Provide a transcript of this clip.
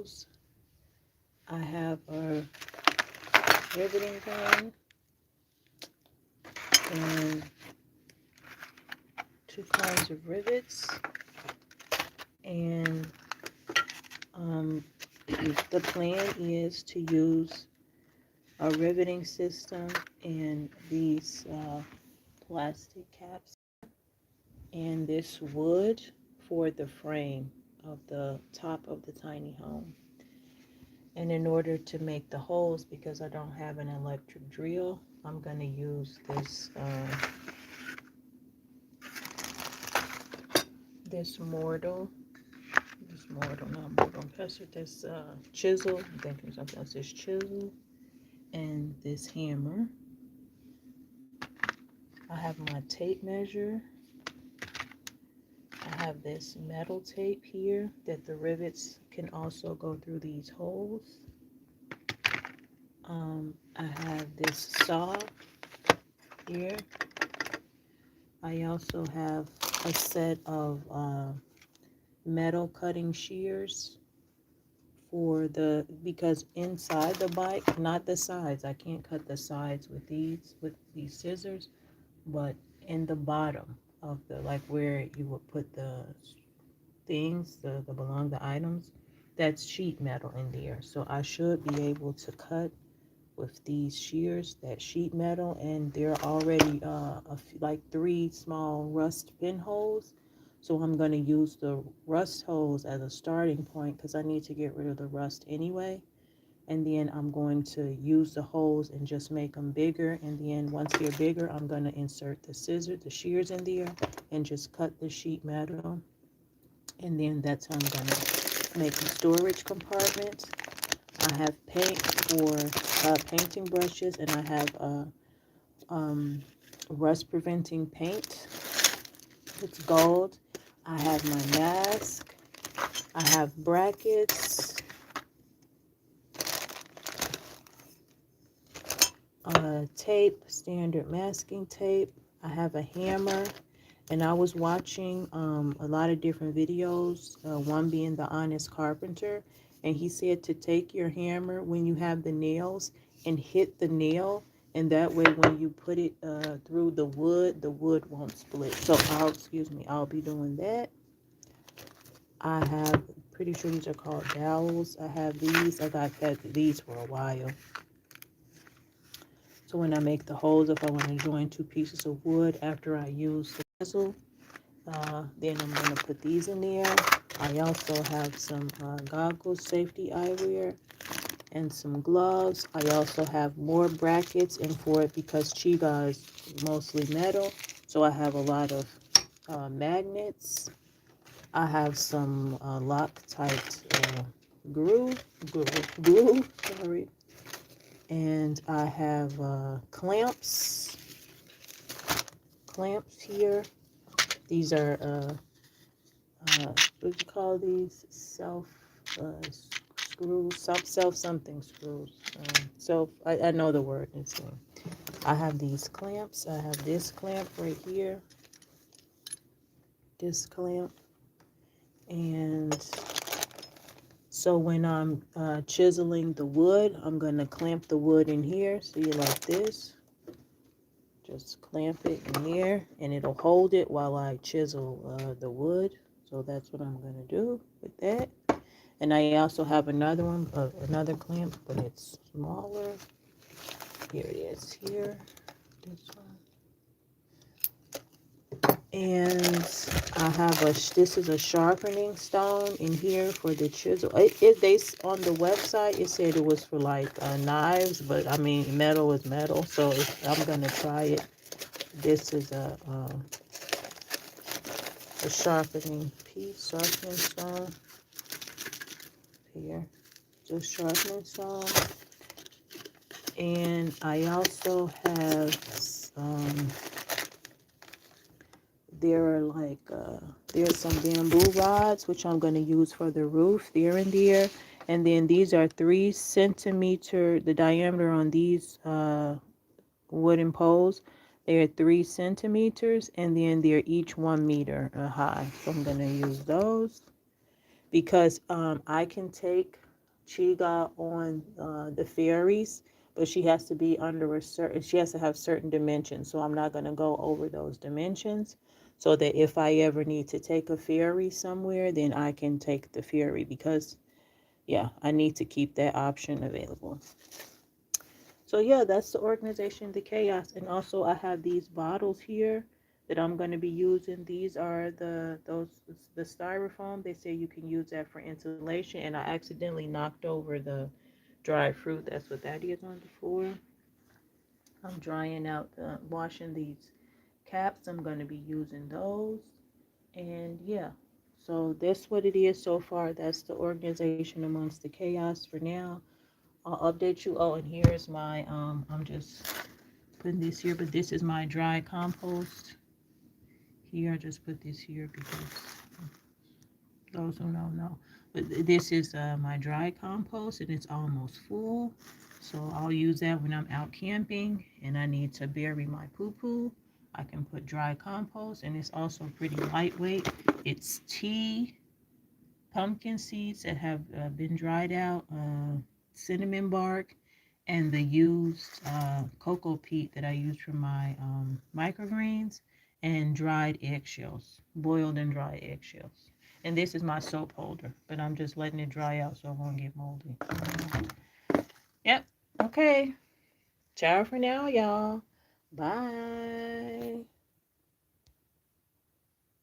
holes. I have a riveting gun and two kinds of rivets. And the plan is to use a riveting system and these plastic caps and this wood for the frame of the top of the tiny home. And in order to make the holes, because I don't have an electric drill, I'm going to use this mortar, not mortar and pestle, this chisel, I'm thinking something else, this chisel, and this hammer. I have my tape measure. I have this metal tape here that the rivets can also go through these holes. I have this saw here. I also have a set of metal cutting shears because inside the bike, not the sides, I can't cut the sides with these scissors, but in the bottom of like where you would put the things, the items, that's sheet metal in there. So I should be able to cut with these shears that sheet metal, and they're already like 3 small rust pinholes. So I'm going to use the rust holes as a starting point because I need to get rid of the rust anyway. And then I'm going to use the holes and just make them bigger. And then once they're bigger, I'm going to insert the shears in there and just cut the sheet metal. And then that's how I'm going to make a storage compartment. I have paint for painting brushes, and I have rust preventing paint. It's gold. I have my mask. I have brackets, tape, standard masking tape. I have a hammer, and I was watching a lot of different videos, one being The Honest Carpenter, and he said to take your hammer when you have the nails and hit the nail, and that way when you put it through the wood won't split. So I'll be doing that. I have, pretty sure these are called dowels. I have these. I got these for a while. So when I make the holes, if I want to join 2 pieces of wood after I use the chisel, then I'm going to put these in there. I also have some goggles, safety eyewear, and some gloves. I also have more brackets, and for it, because Chiga is mostly metal, so I have a lot of magnets. I have some Loctite glue, sorry. And I have clamps here. These are what do you call these? Self screws, self something screws. I know the word. I have these clamps. I have this clamp right here. This clamp. And so when I'm chiseling the wood, I'm going to clamp the wood in here. See, like this. Just clamp it in here, and it'll hold it while I chisel the wood. So that's what I'm going to do with that. And I also have another one, another clamp, but it's smaller. Here it is, here. This one. And I have this is a sharpening stone in here for the chisel. They on the website, it said it was for like knives, but I mean, metal is metal, so I'm going to try it. This is a sharpening stone here, just sharpening stone. And I also have there's some bamboo rods which I'm going to use for the roof. They're in there. And then these are 3 centimeter, the diameter on these wooden poles. They are 3 centimeters, and then they're each 1 meter high. So I'm going to use those because I can take Chiga on the fairies, but she has to be under a certain, she has to have certain dimensions. So I'm not going to go over those dimensions so that if I ever need to take a fairy somewhere, then I can take the fairy because, yeah, I need to keep that option available. So yeah, that's the organization, the chaos. And also I have these bottles here that I'm going to be using. These are the styrofoam. They say you can use that for insulation. And I accidentally knocked over the dried fruit. That's what that is on the floor. I'm drying out, washing these caps. I'm going to be using those. And yeah, so that's what it is so far. That's the organization amongst the chaos for now. I'll update you. Oh, and here's my, I'm just putting this here, but this is my dry compost. Here, I just put this here because those who don't know. But this is my dry compost, and it's almost full. So I'll use that when I'm out camping and I need to bury my poo-poo. I can put dry compost, and it's also pretty lightweight. It's tea, pumpkin seeds that have been dried out, cinnamon bark, and the used cocoa peat that I use for my microgreens, and dried eggshells, boiled and dried eggshells. And this is my soap holder, but I'm just letting it dry out so it won't get moldy. Yep. Okay. Ciao for now, y'all. Bye.